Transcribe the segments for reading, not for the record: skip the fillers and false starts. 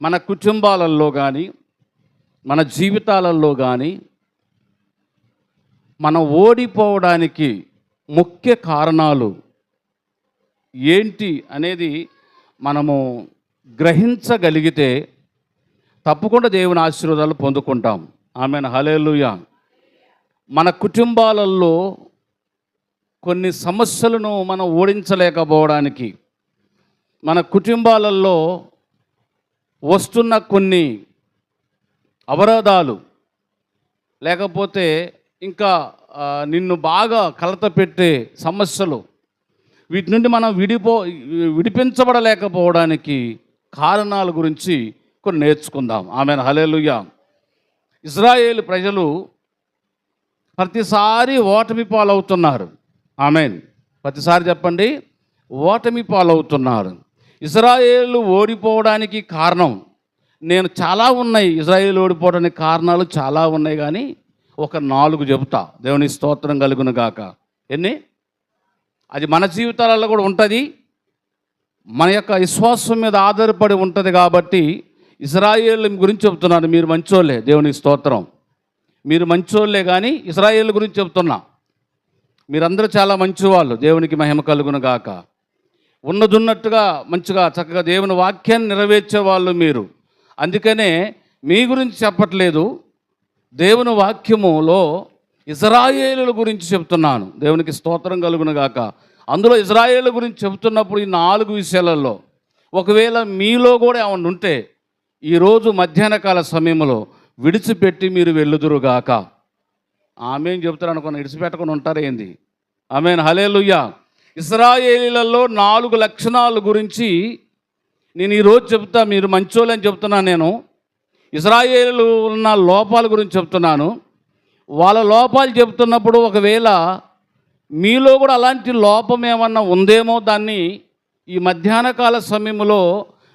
మన కుటుంబాలలో కానీ మన జీవితాలలో కానీ మనం ఓడిపోవడానికి ముఖ్య కారణాలు ఏంటి అనేది మనము గ్రహించగలిగితే తప్పకుండా దేవుని ఆశీర్వాదాలు పొందుకుంటాం. ఆమేన్, హల్లెలూయా. మన కుటుంబాలలో కొన్ని సమస్యలను మనం ఓడించలేకపోవడానికి, మన కుటుంబాలలో వస్తున్న కొన్ని అవరోధాలు, లేకపోతే ఇంకా నిన్ను బాగా కలత పెట్టే సమస్యలు, వీటి నుండి మనం విడిపించబడలేకపోవడానికి కారణాల గురించి కొన్ని నేర్చుకుందాం. ఆమేన్, హల్లెలూయా. ఇశ్రాయేలు ప్రజలు ప్రతిసారి ఓటమి పాలవుతున్నారు. ఆమేన్, ప్రతిసారి చెప్పండి, ఓటమి పాలవుతున్నారు. ఇశ్రాయేలు ఓడిపోవడానికి కారణం చాలా ఉన్నాయి. ఇశ్రాయేలు ఓడిపోవడానికి కారణాలు చాలా ఉన్నాయి, కానీ ఒక 4 చెబుతా. దేవుని స్తోత్రం కలుగును గాక. ఎన్ని? అది మన జీవితాలలో కూడా ఉంటుంది, మన యొక్క విశ్వాసం మీద ఆధారపడి ఉంటుంది. కాబట్టి ఇశ్రాయేలు గురించి చెప్తున్నాను. మీరు మంచోళ్ళే, దేవుని స్తోత్రం, మీరు మంచోళ్ళే, కానీ ఇశ్రాయేలు గురించి చెప్తున్నా. మీరందరూ చాలా మంచివాళ్ళు, దేవునికి మహిమ కలుగును గాక. ఉన్నదున్నట్టుగా మంచిగా చక్కగా దేవుని వాక్యాన్ని నెరవేర్చే వాళ్ళు మీరు. అందుకనే మీ గురించి చెప్పట్లేదు, దేవుని వాక్యములో ఇశ్రాయేలుల గురించి చెప్తున్నాను. దేవునికి స్తోత్రం కలుగును గాక. అందులో ఇశ్రాయేలు గురించి చెబుతున్నప్పుడు ఈ 4 విషయాలలో ఒకవేళ మీలో కూడా ఏమన్నా ఉంటే ఈరోజు మధ్యాహ్న కాల సమయంలో విడిచిపెట్టి మీరు వెళ్ళుదురుగాక. ఆమె చెప్తారు అనుకున్న, విడిచిపెట్టకుండా ఉంటారు ఏంది? ఆమేన్, హల్లెలూయా. ఇశ్రాయేలీలలో 4 లక్షణాల గురించి నేను ఈరోజు చెప్తా. మీరు మంచోళ్ళని చెప్తున్నాను. నేను ఇశ్రాయేలు ఉన్న లోపాల గురించి చెప్తున్నాను. వాళ్ళ లోపాలు చెప్తున్నప్పుడు ఒకవేళ మీలో కూడా అలాంటి లోపం ఏమన్నా ఉందేమో, దాన్ని ఈ మధ్యాహ్న కాల సమయంలో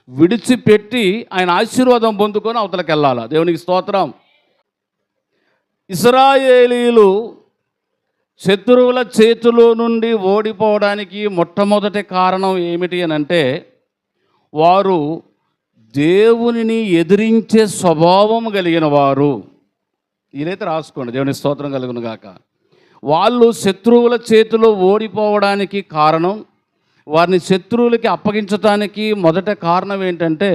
విడిచిపెట్టి ఆయన ఆశీర్వాదం పొందుకొని అవతలకి వెళ్ళాలి. దేవునికి స్తోత్రం. ఇశ్రాయేలీలు శత్రువుల చేతిలో నుండి ఓడిపోవడానికి మొట్టమొదటి కారణం ఏమిటి అని అంటే, వారు దేవునిని ఎదిరించే స్వభావం కలిగిన వారు. ఇదైతే రాసుకోండి, దేవుని స్తోత్రం కలుగును గాక. వాళ్ళు శత్రువుల చేతిలో ఓడిపోవడానికి కారణం, వారిని శత్రువులకి అప్పగించడానికి మొదట కారణం ఏంటంటే,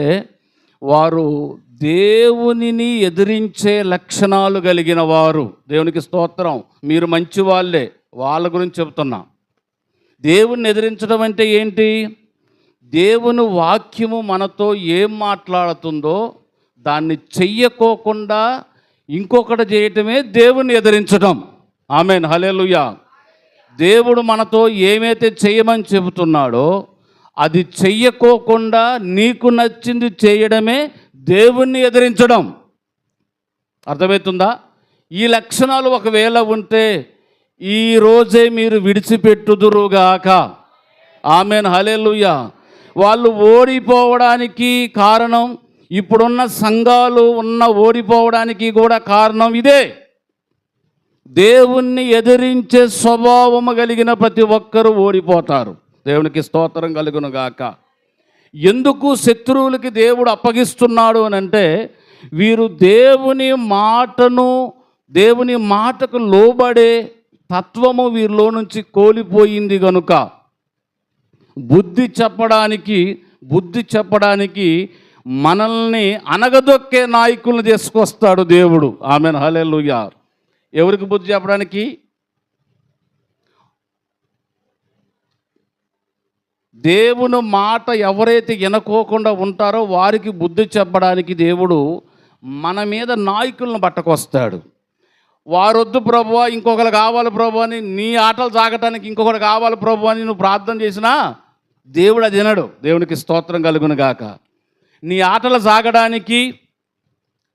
వారు దేవునిని ఎదిరించే లక్షణాలు కలిగిన వారు. దేవునికి స్తోత్రం. మీరు మంచి వాళ్ళే, వాళ్ళ గురించి చెప్తున్నా. దేవుని ఎదిరించడం అంటే ఏంటి? దేవుని వాక్యము మనతో ఏం మాట్లాడుతుందో దాన్ని చెయ్యకోకుండా ఇంకొకటి చేయటమే దేవుని ఎదిరించడం. ఆమేన్, హల్లెలూయా. దేవుడు మనతో ఏమైతే చేయమని చెబుతున్నాడో అది చెయ్యకోకుండా నీకు నచ్చింది చేయడమే దేవుణ్ణి ఎదిరించడం. అర్థమవుతుందా? ఈ లక్షణాలు ఒకవేళ ఉంటే ఈరోజే మీరు విడిచిపెట్టుదురుగాక. ఆమేన్, హల్లెలూయా. వాళ్ళు ఓడిపోవడానికి కారణం, ఇప్పుడున్న సంఘాలు ఓడిపోవడానికి కూడా కారణం ఇదే. దేవుణ్ణి ఎదిరించే స్వభావము కలిగిన ప్రతి ఒక్కరూ ఓడిపోతారు. దేవునికి స్తోత్రం కలుగును గాక. ఎందుకు శత్రువులకి దేవుడు అప్పగిస్తున్నాడు అని అంటే, వీరు దేవుని మాటకు లోబడే తత్వము వీరిలో నుంచి కోల్పోయింది కనుక బుద్ధి చెప్పడానికి మనల్ని అనగదొక్కే నాయకులను తీసుకొస్తాడు దేవుడు. ఆమేన్, హల్లెలూయా. ఎవరికి బుద్ధి చెప్పడానికి? దేవుని మాట ఎవరైతే వినకోకుండా ఉంటారో వారికి బుద్ధి చెప్పడానికి దేవుడు మన మీద నాయకులను పట్టుకొస్తాడు. వారొద్దు ప్రభువా, ఇంకొకరు కావాలి ప్రభు అని, నీ ఆటలు సాగటానికి ఇంకొకరు కావాలి ప్రభు అని నువ్వు ప్రార్థన చేసినా దేవుడు అది వినడు. దేవునికి స్తోత్రం కలుగును గాక. నీ ఆటలు సాగడానికి,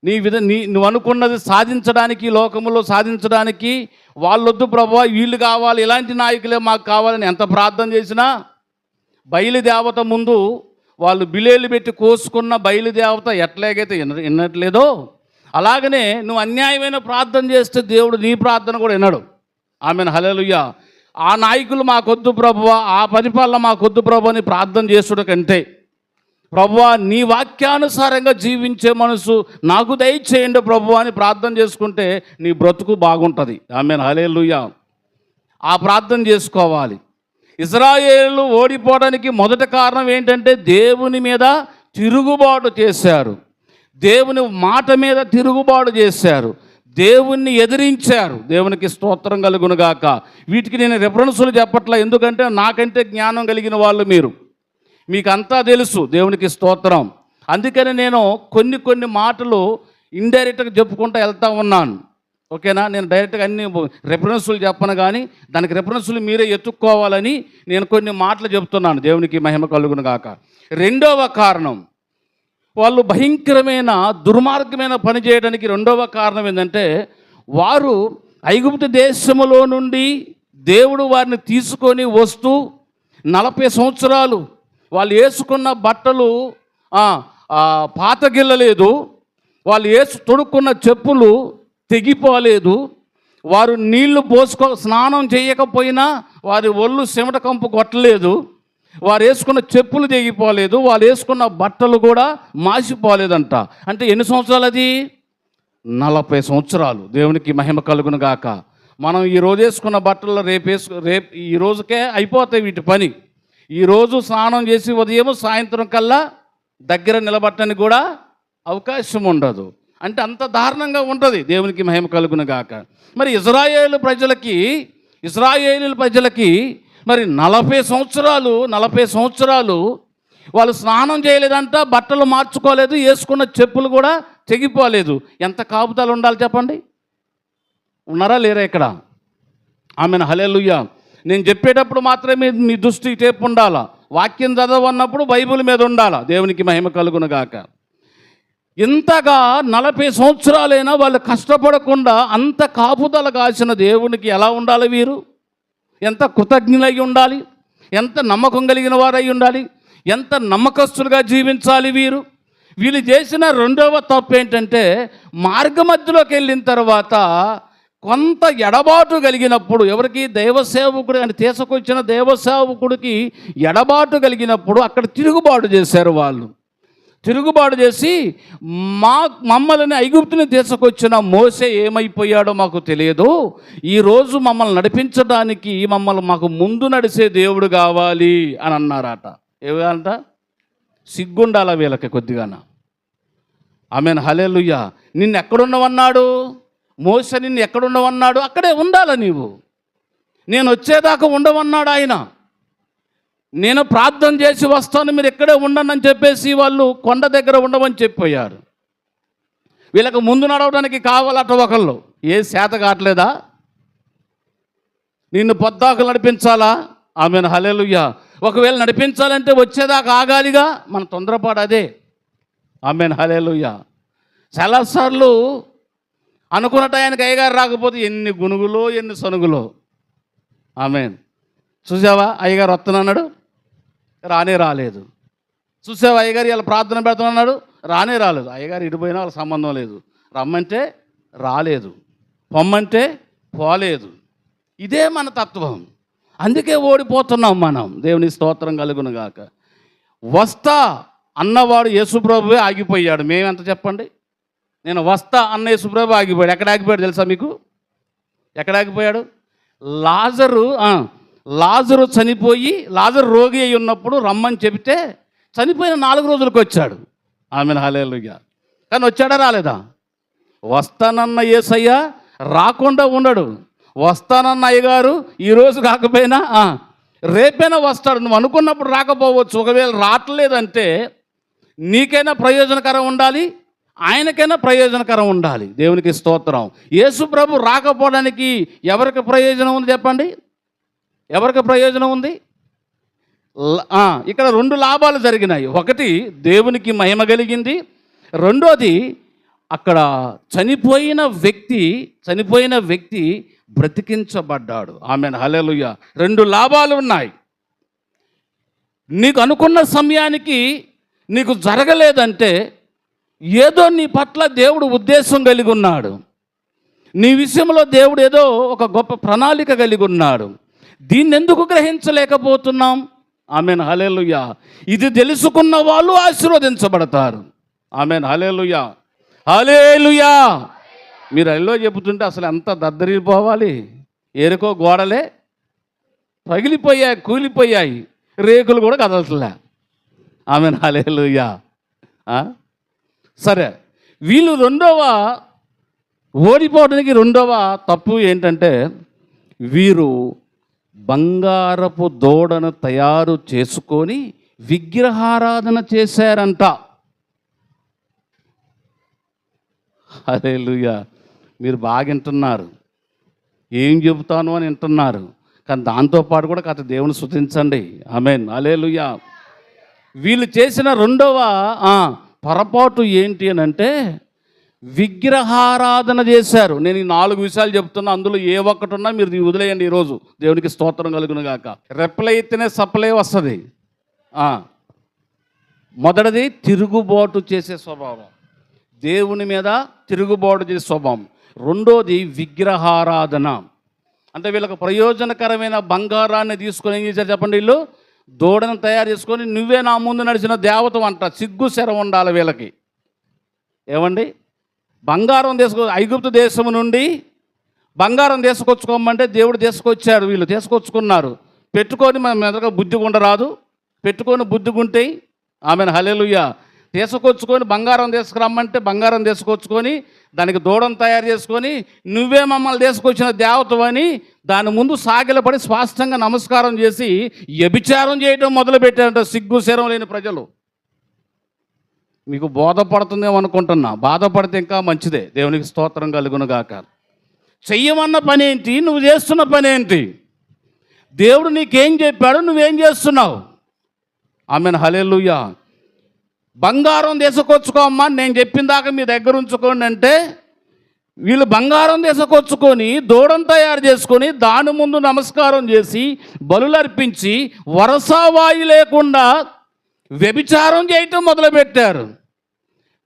నువ్వు అనుకున్నది సాధించడానికి, లోకములో సాధించడానికి వాళ్ళొద్దు ప్రభువా, వీళ్ళు కావాలి, ఇలాంటి నాయకులే మాకు కావాలని ఎంత ప్రార్థన చేసినా, బయలుదేవత ముందు వాళ్ళు బిలేలు పెట్టి కోసుకున్న బయలుదేవత ఎట్లాగైతే వినట్లేదో, అలాగనే నువ్వు అన్యాయమైన ప్రార్థన చేస్తే దేవుడు నీ ప్రార్థన కూడా వినడు. ఆమేన్, హల్లెలూయా. ఆ నాయకులు మాకొద్దు ప్రభువా, ఆ పరిపాలన మాకొద్దు ప్రభు అని ప్రార్థన చేసుడు కంటే, ప్రభువా నీ వాక్యానుసారంగా జీవించే మనసు నాకు దయచేయండి ప్రభువా అని ప్రార్థన చేసుకుంటే నీ బ్రతుకు బాగుంటుంది. ఆమేన్, హల్లెలూయా. ఆ ప్రార్థన చేసుకోవాలి. ఇశ్రాయేలు ఓడిపోవడానికి మొదటి కారణం ఏంటంటే దేవుని మీద తిరుగుబాటు చేశారు, దేవుని మాట మీద తిరుగుబాటు చేశారు, దేవుణ్ణి ఎదిరించారు. దేవునికి స్తోత్రం కలుగునుగాక. వీటికి నేను రెఫరెన్సులు చెప్పట్లే, ఎందుకంటే నాకంటే జ్ఞానం కలిగిన వాళ్ళు మీరు, మీకంతా తెలుసు. దేవునికి స్తోత్రం. అందుకని నేను కొన్ని మాటలు ఇండైరెక్ట్గా చెప్పుకుంటూ వెళ్తూ ఉన్నాను. ఓకేనా? నేను డైరెక్ట్గా అన్ని రెఫరెన్సులు చెప్పను, కానీ దానికి రెఫరెన్సులు మీరే ఎత్తుక్కోవాలని నేను కొన్ని మాటలు చెప్తున్నాను. దేవునికి మహిమ కలుగునుగాక. రెండవ కారణం, వాళ్ళు భయంకరమైన దుర్మార్గమైన పని చేయడానికి రెండవ కారణం ఏంటంటే, వారు ఐగుప్తు దేశములో నుండి దేవుడు వారిని తీసుకొని వస్తూ 40 సంవత్సరాలు వాళ్ళు వేసుకున్న బట్టలు పాతగిల్లలేదు, వాళ్ళు తొడుక్కున్న చెప్పులు తెగిపోలేదు, వారు నీళ్లు స్నానం చేయకపోయినా వారి ఒళ్ళు చెమట కంపు కొట్టలేదు, వారు వేసుకున్న చెప్పులు తెగిపోలేదు, వాళ్ళు వేసుకున్న బట్టలు కూడా మాసిపోలేదంట. అంటే ఎన్ని సంవత్సరాలు అది? 40 సంవత్సరాలు. దేవునికి మహిమ కలుగును గాక. మనం ఈరోజు వేసుకున్న బట్టలు రేపు ఈ రోజుకే అయిపోతాయి వీటి పని. ఈరోజు స్నానం చేసి ఉదయం సాయంత్రం కల్లా దగ్గర నిలబట్టడానికి కూడా అవకాశం ఉండదు. అంటే అంత దారుణంగా ఉంటుంది. దేవునికి మహిమ కలుగును గాక. మరి ఇశ్రాయేలు ప్రజలకి మరి 40 సంవత్సరాలు వాళ్ళు స్నానం చేయలేదంట, బట్టలు మార్చుకోలేదు, వేసుకున్న చెప్పులు కూడా తెగిపోలేదు. ఎంత కాపుదలు ఉండాలి చెప్పండి? ఉన్నారా లేరా ఇక్కడ? ఆమెను హల్లెలూయా. నేను చెప్పేటప్పుడు మాత్రమే మీ దృష్టి టేపు ఉండాలా, వాక్యం చదవన్నప్పుడు బైబిల్ మీద ఉండాలా. దేవునికి మహిమ కలుగును గాక. ఇంతగా 40 సంవత్సరాలైనా వాళ్ళు కష్టపడకుండా అంత కాపుదల కాసిన దేవునికి ఎలా ఉండాలి? వీరు ఎంత కృతజ్ఞులై ఉండాలి, ఎంత నమ్మకం కలిగిన వారై ఉండాలి, ఎంత నమ్మకస్తులుగా జీవించాలి. వీళ్ళు చేసిన రెండవ తప్పు ఏంటంటే, మార్గ మధ్యలోకి వెళ్ళిన తర్వాత కొంత ఎడబాటు కలిగినప్పుడు, ఎవరికి? దైవసేవకుడు అని తీసుకొచ్చిన దైవసేవకుడికి ఎడబాటు కలిగినప్పుడు అక్కడ తిరుగుబాటు చేశారు. వాళ్ళు తిరుగుబాటు చేసి మమ్మల్ని ఐగుప్తుని తీసుకొచ్చిన మోసే ఏమైపోయాడో మాకు తెలియదు, ఈరోజు మమ్మల్ని నడిపించడానికి మాకు ముందు నడిచే దేవుడు కావాలి అని అన్నారట. ఏమంట? సిగ్గుండాల వీళ్ళకి కొద్దిగాన. ఆమెన్, హల్లెలూయా. నిన్ను ఎక్కడున్నవన్నాడు మోసే? నిన్ను ఎక్కడున్నవన్నాడు? అక్కడే ఉండాల నీవు. నేను వచ్చేదాకా ఉండవన్నాడు ఆయన. నేను ప్రార్థన చేసి వస్తాను, మీరు ఎక్కడే ఉండనని చెప్పేసి వాళ్ళు కొండ దగ్గర ఉండమని చెప్పిపోయారు. వీళ్ళకి ముందు నడవడానికి కావాలట ఒకళ్ళు. ఏ శాత కావట్లేదా? నిన్ను పొద్దాకులు నడిపించాలా? ఆమెను హల్లెలూయా. ఒకవేళ నడిపించాలంటే వచ్చేదాకా ఆగాలిగా. మన తొందరపాటు అదే. ఆమెను హల్లెలూయా. చాలాసార్లు అనుకున్న టయానికి అయ్యగారు రాకపోతే ఎన్ని గునుగులో ఎన్ని సనుగులో. ఆమెన్. చూసావా, అయ్యగారు వస్తున్నాడు, రాలేదు. చూసావా, అయ్యగారు ఇలా ప్రార్థన పెడుతున్నాడు, రాలేదు. అయ్యగారు ఇడిపోయినా వాళ్ళ సంబంధం లేదు. రమ్మంటే రాలేదు, పొమ్మంటే పోలేదు. ఇదే మన తత్వం. అందుకే ఓడిపోతున్నాం మనం. దేవుని స్తోత్రం కలుగును గాక. వస్తా అన్నవాడు యేసుప్రభువే ఆగిపోయాడు. మేమెంత చెప్పండి? నేను వస్తా అన్న యేసుప్రభు ఆగిపోయాడు. ఎక్కడ ఆగిపోయాడు తెలుసా మీకు? ఎక్కడ ఆగిపోయాడు? లాజరు చనిపోయి, లాజరు రోగి అయి ఉన్నప్పుడు రమ్మని చెబితే చనిపోయిన 4 రోజులకు వచ్చాడు. ఆమెను హల్లెలూయా. కానీ వచ్చాడా రాలేదా? వస్తానన్న యేసయ్య రాకుండా ఉండడు. వస్తానన్న అయ్యగారు ఈరోజు కాకపోయినా రేపైనా వస్తాడు. నువ్వు అనుకున్నప్పుడు రాకపోవచ్చు. ఒకవేళ రావట్లేదంటే నీకైనా ప్రయోజనకరం ఉండాలి, ఆయనకైనా ప్రయోజనకరం ఉండాలి. దేవునికి స్తోత్రం. యేసు ప్రభు రాకపోవడానికి ఎవరికి ప్రయోజనం ఉంది చెప్పండి? ఎవరికి ప్రయోజనం ఉంది? ఇక్కడ 2 లాభాలు జరిగినాయి. ఒకటి, దేవునికి మహిమ కలిగింది. రెండోది, అక్కడ చనిపోయిన వ్యక్తి బ్రతికించబడ్డాడు. ఆమెన్, హల్లెలూయా. 2 లాభాలు ఉన్నాయి. నీకు అనుకున్న సమయానికి నీకు జరగలేదంటే ఏదో నీ పట్ల దేవుడు ఉద్దేశం కలిగి ఉన్నాడు. నీ విషయంలో దేవుడు ఏదో ఒక గొప్ప ప్రణాళిక కలిగి ఉన్నాడు. దీన్ని ఎందుకు గ్రహించలేకపోతున్నాం? Amen hallelujah. ఇది తెలుసుకున్న వాళ్ళు ఆశీర్వదించబడతారు. Amen hallelujah. హల్లెలూయా. మీరు అల్లో చెబుతుంటే అసలు ఎంత దద్దరిపోవాలి. ఏరుకో గోడలే పగిలిపోయాయి, కూలిపోయాయి, రేకులు కూడా కదలట్లే. Amen hallelujah. సరే, వీళ్ళు ఓడిపోవడానికి రెండవ తప్పు ఏంటంటే, వీరు బంగారపు దూడను తయారు చేసుకొని విగ్రహారాధన చేశారంట. హల్లెలూయా. మీరు బాగా వింటున్నారు, ఏం చెబుతాను అని వింటున్నారు, కానీ దాంతోపాటు కూడా కాస్త దేవుని స్తుతించండి. ఆమేన్ హల్లెలూయా. వీళ్ళు చేసిన రెండవ పొరపాటు ఏంటి అని అంటే, విగ్రహారాధన చేశారు. నేను ఈ 4 విషయాలు చెప్తున్నా, అందులో ఏ ఒక్కటి ఉన్నా మీరు వదిలేయండి. ఈరోజు దేవునికి స్తోత్రం కలుగును గాక. రెప్పలైతేనే సప్లై వస్తుంది. మొదటిది తిరుగుబాటు చేసే స్వభావం, దేవుని మీద తిరుగుబాటు చేసే స్వభావం. రెండోది విగ్రహారాధన. అంటే వీళ్ళకు ప్రయోజనకరమైన బంగారాన్ని తీసుకొని ఏం చేశారు చెప్పండి, వీళ్ళు దూడను తయారు చేసుకొని నువ్వే నా ముందు నడిచిన దేవత అంట. సిగ్గు శరం ఉండాలి వీళ్ళకి. ఏమండి, బంగారం ఐగుప్తు దేశం నుండి బంగారం తీసుకొచ్చుకోమంటే దేవుడు తీసుకొచ్చారు. వీళ్ళు తీసుకొచ్చుకున్నారు. పెట్టుకొని మన మెదడుగా బుద్ధి ఉండరాదు, పెట్టుకొని బుద్ధిగుంటే. ఆమెను హల్లెలూయా. తీసుకొచ్చుకొని బంగారం తీసుకురమ్మంటే బంగారం తీసుకొచ్చుకొని దానికి దూడను తయారు చేసుకొని నువ్వే మమ్మల్ని తీసుకొచ్చిన దేవతవని దాని ముందు సాగిలపడి స్పష్టంగా నమస్కారం చేసి వ్యభిచారం చేయడం మొదలుపెట్టారంట సిగ్గు శరం లేని ప్రజలు. మీకు బోధపడుతుందేమో అనుకుంటున్నా, బాధపడితే ఇంకా మంచిదే. దేవునికి స్తోత్రం కలుగును గాక. చెయ్యమన్న పని ఏంటి, నువ్వు చేస్తున్న పని ఏంటి, దేవుడు నీకేం చెప్పాడు, నువ్వేం చేస్తున్నావు? Amen hallelujah. బంగారం తీసుకొచ్చుకోమ్మా, నేను చెప్పిన దాకా మీ దగ్గర ఉంచుకోండి అంటే వీళ్ళు బంగారం తీసుకొచ్చుకొని దూడను తయారు చేసుకొని దాని ముందు నమస్కారం చేసి బలులర్పించి వరసావాయి లేకుండా వ్యభిచారం చేయటం మొదలుపెట్టారు.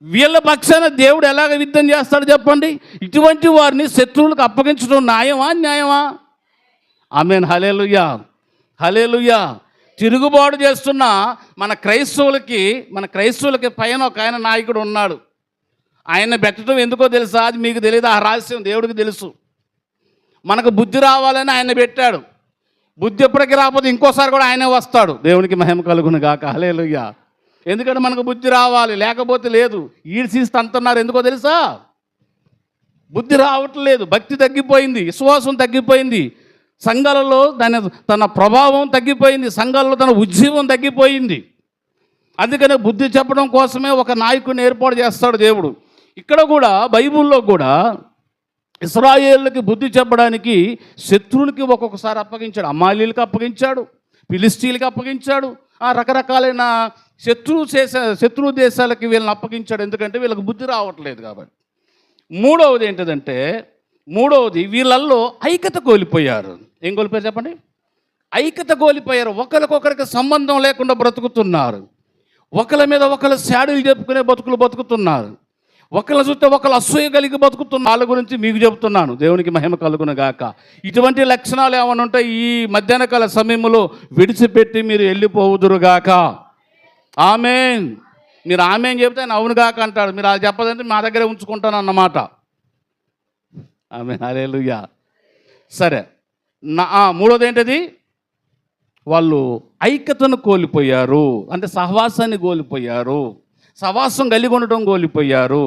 వీళ్ళ పక్షాన దేవుడు ఎలాగ యుద్ధం చేస్తాడు చెప్పండి? ఇటువంటి వారిని శత్రువులకు అప్పగించడం న్యాయమా, అన్యాయమా? ఆమేన్ హల్లెలూయా. హల్లెలూయా. తిరుగుబాటు చేస్తున్న మన క్రైస్తవులకి పైన ఒక ఆయన నాయకుడు ఉన్నాడు. ఆయన పెట్టడం ఎందుకో తెలుసా? అది మీకు తెలియదు, ఆ రహస్యం దేవుడికి తెలుసు. మనకు బుద్ధి రావాలని ఆయన పెట్టాడు. బుద్ధి ఎప్పటికీ రాకపోతే ఇంకోసారి కూడా ఆయనే వస్తాడు. దేవునికి మహిమ కలుగును గాక. హల్లెలూయా. ఎందుకంటే మనకు బుద్ధి రావాలి, లేకపోతే లేదు. ఈడ్చిస్తే అంటున్నారు, ఎందుకో తెలుసా? బుద్ధి రావట్లేదు, భక్తి తగ్గిపోయింది, విశ్వాసం తగ్గిపోయింది, సంఘాలలో తన ప్రభావం తగ్గిపోయింది, సంఘాలలో తన ఉజ్జీవం తగ్గిపోయింది. అందుకనే బుద్ధి చెప్పడం కోసమే ఒక నాయకుడిని ఏర్పాటు చేస్తాడు దేవుడు. ఇక్కడ కూడా బైబిల్లో కూడా ఇశ్రాయేలుకి బుద్ధి చెప్పడానికి శత్రువులకి ఒక్కొక్కసారి అప్పగించాడు. అమాలీలకు అప్పగించాడు, ఫిలిస్తీన్లకు అప్పగించాడు, రకరకాలైన శత్రు దేశాలకి వీళ్ళని అప్పగించాడు. ఎందుకంటే వీళ్ళకి బుద్ధి రావట్లేదు కాబట్టి. మూడవది ఏంటిదంటే, వీళ్ళల్లో ఐక్యత కోల్పోయారు. ఏం కోల్పోయారు చెప్పండి? ఐక్యత కోల్పోయారు. ఒకరికొకరికి సంబంధం లేకుండా బ్రతుకుతున్నారు. ఒకరి మీద ఒకరు శాడీలు చెప్పుకునే బతుకుతున్నారు. ఒకళ్ళ చూస్తే ఒకళ్ళు అసూయ కలిగి బతుకుతున్న వాళ్ళ గురించి మీకు చెబుతున్నాను. దేవునికి మహిమ కలుగును గాక. ఇటువంటి లక్షణాలు ఏమైనా ఉంటాయి ఈ మధ్యాహ్న కాల సమయంలో విడిచిపెట్టి మీరు వెళ్ళిపోవుదురుగాక. ఆమేన్. మీరు ఆమేన్ చెబితే ఆయన అవును గాక అంటాడు. మీరు అది చెప్పదంటే మా దగ్గరే ఉంచుకుంటాను అన్నమాట. ఆమేన్ హల్లెలూయా. సరే, మూడోది ఏంటది? వాళ్ళు ఐక్యతను కోల్పోయారు. అంటే సహవాసాన్ని కోల్పోయారు, సహవాసం కలిగి ఉండడం కోల్పోయారు,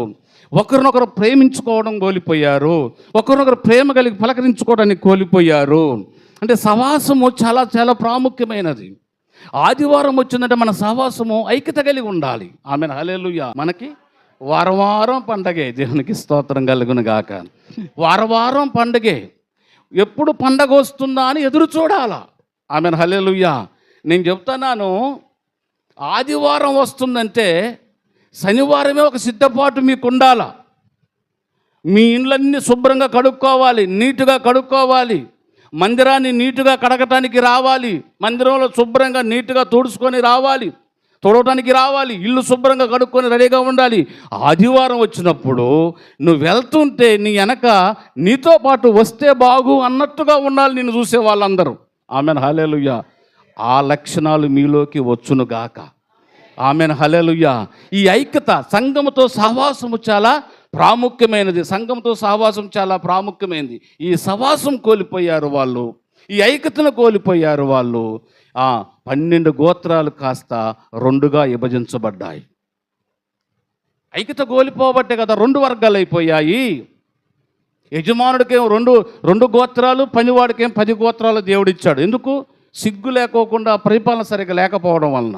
ఒకరినొకరు ప్రేమించుకోవడం కోల్పోయారు, ఒకరినొకరు ప్రేమ కలిగి పలకరించుకోవడానికి కోల్పోయారు. అంటే సహవాసము చాలా చాలా ప్రాముఖ్యమైనది. ఆదివారం వచ్చిందంటే మన సహవాసము ఐక్యత కలిగి ఉండాలి. Amen hallelujah. మనకి వారం పండగే. దేవునికి స్తోత్రం కలుగును గాక. వారం పండగే. ఎప్పుడు పండగ వస్తుందా అని ఎదురు చూడాలా. Amen hallelujah. నేను చెప్తున్నాను, ఆదివారం వస్తుందంటే శనివారమే ఒక సిద్ధపాటు మీకు ఉండాలా. మీ ఇండ్లన్నీ శుభ్రంగా కడుక్కోవాలి, నీటుగా కడుక్కోవాలి, మందిరాన్ని నీటుగా కడగటానికి రావాలి, మందిరంలో శుభ్రంగా నీటుగా తుడుచుకొని రావాలి, తుడవటానికి రావాలి, ఇల్లు శుభ్రంగా కడుక్కొని రెడీగా ఉండాలి. ఆదివారం వచ్చినప్పుడు నువ్వు వెళ్తుంటే నీ వెనక నీతో పాటు వస్తే బాగు అన్నట్టుగా ఉండాలి నిన్ను చూసే వాళ్ళందరూ. Amen hallelujah. ఆ లక్షణాలు మీలోకి వచ్చునుగాక. ఆమెన్, హల్లెలూయా. ఈ ఐక్యత, సంఘముతో సహవాసము చాలా ప్రాముఖ్యమైనది. సంఘంతో సహవాసం చాలా ప్రాముఖ్యమైనది. ఈ సహవాసం కోల్పోయారు వాళ్ళు, ఈ ఐక్యతను కోల్పోయారు వాళ్ళు. 12 గోత్రాలు కాస్త 2గా విభజించబడ్డాయి. ఐక్యత కోల్పోబట్టే కదా 2 వర్గాలు అయిపోయాయి. యజమానుడికేమో రెండు గోత్రాలు, పనివాడికేం 10 గోత్రాలు దేవుడిచ్చాడు. ఎందుకు? సిగ్గు లేకోకుండా పరిపాలన సరిగ్గా లేకపోవడం వలన,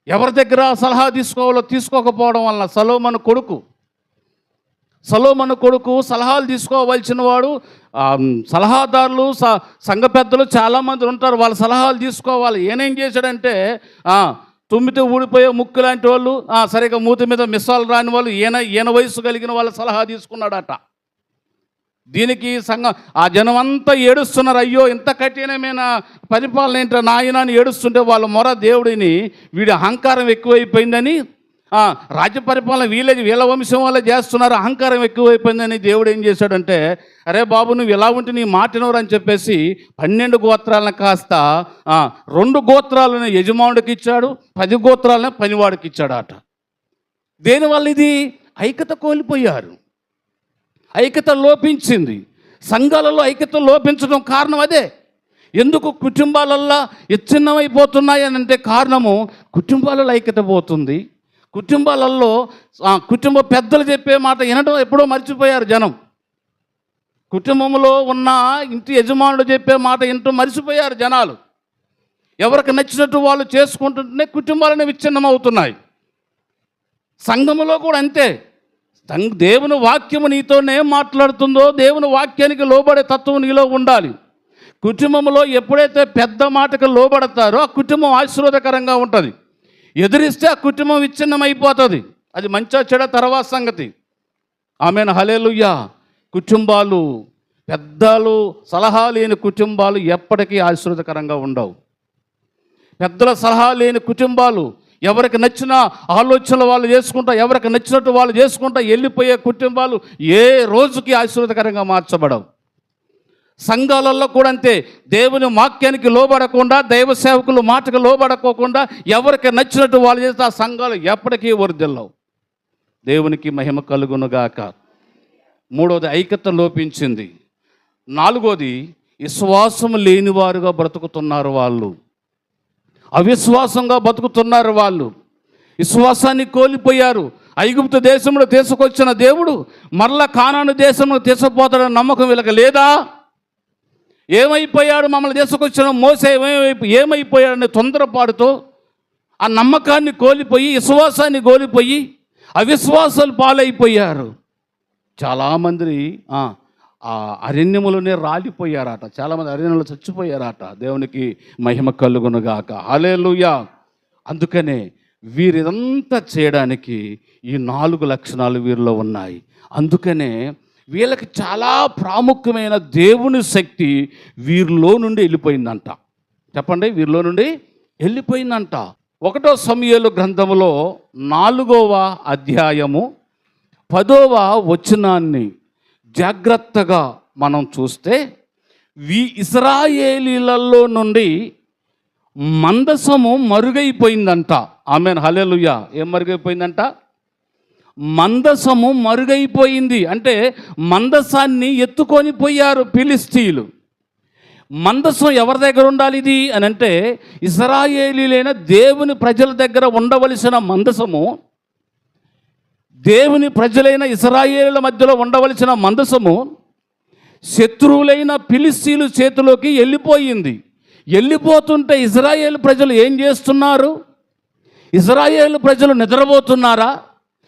ఎవరి దగ్గర సలహా తీసుకోవాలో తీసుకోకపోవడం వలన. సలోమను కొడుకు సలహాలు తీసుకోవాల్సిన వాడు. సలహాదారులు, సంఘ పెద్దలు చాలామంది ఉంటారు, వాళ్ళ సలహాలు తీసుకోవాలి. ఏనేం చేశాడంటే, తుమ్మితే ఊడిపోయే ముక్కు లాంటి వాళ్ళు, సరిగా మూతి మీద మిస్సాలు రాని వాళ్ళు, ఈయన వయసు కలిగిన వాళ్ళ సలహా తీసుకున్నాడట. దీనికి సంఘం, జనం అంతా ఏడుస్తున్నారు. అయ్యో, ఇంత కఠినమైన పరిపాలన ఏంటో నాయన అని ఏడుస్తుంటే వాళ్ళ మొర దేవుడిని, వీడి అహంకారం ఎక్కువైపోయిందని, రాజ్య పరిపాలన వీళ్ళ వంశం వల్ల చేస్తున్నారు, అహంకారం ఎక్కువైపోయిందని దేవుడు ఏం చేశాడంటే, అరే బాబు, నువ్వు ఇలా ఉంటే నీ మాటినవరు అని చెప్పేసి 12 గోత్రాలను కాస్త 2 గోత్రాలను యజమానుడికి ఇచ్చాడు, 10 గోత్రాలను పనివాడికి ఇచ్చాడట. దేనివల్ల ఇది? ఐక్యత కోల్పోయారు, ఐక్యత లోపించింది. సంఘాలలో ఐక్యత లోపించడం కారణం అదే. ఎందుకు కుటుంబాలల్లో విచ్ఛిన్నమైపోతున్నాయి అని అంటే కారణము, కుటుంబాలలో ఐక్యత పోతుంది. కుటుంబాలలో కుటుంబ పెద్దలు చెప్పే మాట వినడం ఎప్పుడో మర్చిపోయారు జనం. కుటుంబంలో ఉన్న ఇంటి యజమానుడు చెప్పే మాట వినటం మర్చిపోయారు జనాలు. ఎవరికి నచ్చినట్టు వాళ్ళు చేసుకుంటుంటేనే కుటుంబాలను విచ్ఛిన్నం అవుతున్నాయి. సంఘములో కూడా అంతే. దేవుని వాక్యము నీతోనే మాట్లాడుతుందో, దేవుని వాక్యానికి లోబడే తత్వం నీలో ఉండాలి. కుటుంబంలో ఎప్పుడైతే పెద్ద మాటకు లోబడతారో ఆ కుటుంబం ఆశీర్వాదకరంగా ఉంటుంది. ఎదిరిస్తే ఆ కుటుంబం విచ్ఛిన్నం అయిపోతుంది. అది మంచా చెడ తర్వాత సంగతి. ఆమెన్, హల్లెలూయా. కుటుంబాలు, పెద్దలు సలహా లేని కుటుంబాలు ఎప్పటికీ ఆశీర్వాదకరంగా ఉండవు. పెద్దల సలహా లేని కుటుంబాలు, ఎవరికి నచ్చిన ఆలోచనలు వాళ్ళు చేసుకుంటా, ఎవరికి నచ్చినట్టు వాళ్ళు చేసుకుంటా వెళ్ళిపోయే కుటుంబాలు ఏ రోజుకి ఆశీర్వాదకరంగా మార్చబడవు. సంఘాలలో కూడా అంతే. దేవుని వాక్యానికి లోబడకుండా, దైవ సేవకులు మాటకు లోబడకోకుండా ఎవరికి నచ్చినట్టు వాళ్ళు చేస్తే ఆ సంఘాలు ఎప్పటికీ వర్ధిల్లవు. దేవునికి మహిమ కలుగునుగాక. 3వది, ఐక్యత లోపించింది. 4వది, విశ్వాసం లేనివారుగా బ్రతుకుతున్నారు వాళ్ళు. అవిశ్వాసంగా బతుకుతున్నారు వాళ్ళు. విశ్వాసాన్ని కోల్పోయారు. ఐగుప్తు దేశంలో తీసుకొచ్చిన దేవుడు మరలా కానాను దేశంలో తీసుకుపోతాడని నమ్మకం వీళ్ళకి లేదా? ఏమైపోయాడు? మమ్మల్ని తీసుకొచ్చిన మోసే ఏమైపోయాడని తొందరపాటుతో ఆ నమ్మకాన్ని కోల్పోయి, విశ్వాసాన్ని కోల్పోయి అవిశ్వాసాలు పాలైపోయారు. చాలామంది అరణ్యములోనే రాలిపోయారట. చాలామంది అరణ్యంలో చచ్చిపోయారట. దేవునికి మహిమ కలుగునుగాక. హల్లెలూయా. అందుకనే వీరిదంతా చేయడానికి ఈ 4 లక్షణాలు వీరిలో ఉన్నాయి. అందుకనే వీళ్ళకి చాలా ప్రాముఖ్యమైన దేవుని శక్తి వీరిలో నుండి వెళ్ళిపోయిందంట. చెప్పండి, వీరిలో నుండి వెళ్ళిపోయిందంట. 1 సమూయేలు గ్రంథములో 4వ అధ్యాయము 10వ వచనాన్ని జాగ్రత్తగా మనం చూస్తే, ఇశ్రాయేలీలలో నుండి మందసము మరుగైపోయిందంట. ఆమేన్, హల్లెలూయా. ఏం మరుగైపోయిందంట? మందసము మరుగైపోయింది. అంటే మందసాన్ని ఎత్తుకొని పోయారు ఫిలిష్తీయులు. మందసం ఎవరి దగ్గర ఉండాలి ఇది అని అంటే, ఇశ్రాయేలీలైన దేవుని ప్రజల దగ్గర ఉండవలసిన మందసము, దేవుని ప్రజలైన ఇశ్రాయేలీల మధ్యలో ఉండవలసిన మందసము శత్రువులైన ఫిలిష్తీయుల చేతిలోకి వెళ్ళిపోయింది. వెళ్ళిపోతుంటే ఇశ్రాయేలు ప్రజలు ఏం చేస్తున్నారు? ఇశ్రాయేలు ప్రజలు నిద్రపోతున్నారా?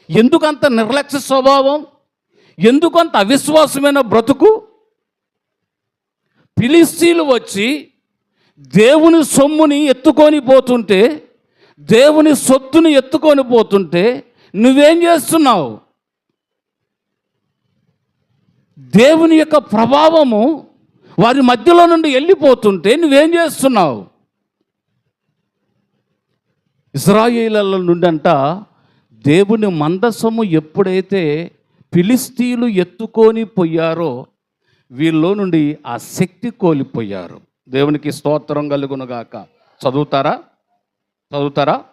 ఎందుకంత నిర్లక్ష్య స్వభావం? ఎందుకంత అవిశ్వాసమైన బ్రతుకు? ఫిలిష్తీయులు వచ్చి దేవుని సొమ్ముని ఎత్తుకొని పోతుంటే, దేవుని సొత్తుని ఎత్తుకొని పోతుంటే నువ్వేం చేస్తున్నావు? దేవుని యొక్క ప్రభావము వారి మధ్యలో నుండి వెళ్ళిపోతుంటే నువ్వేం చేస్తున్నావు? ఇశ్రాయేలీల నుండి అంట దేవుని మందసము ఎప్పుడైతే ఫిలిష్తీయులు ఎత్తుకొని పోయారో వీళ్ళలో నుండి ఆ శక్తి కోల్పోయారు. దేవునికి స్తోత్రం కలుగునుగాక. చదువుతారా?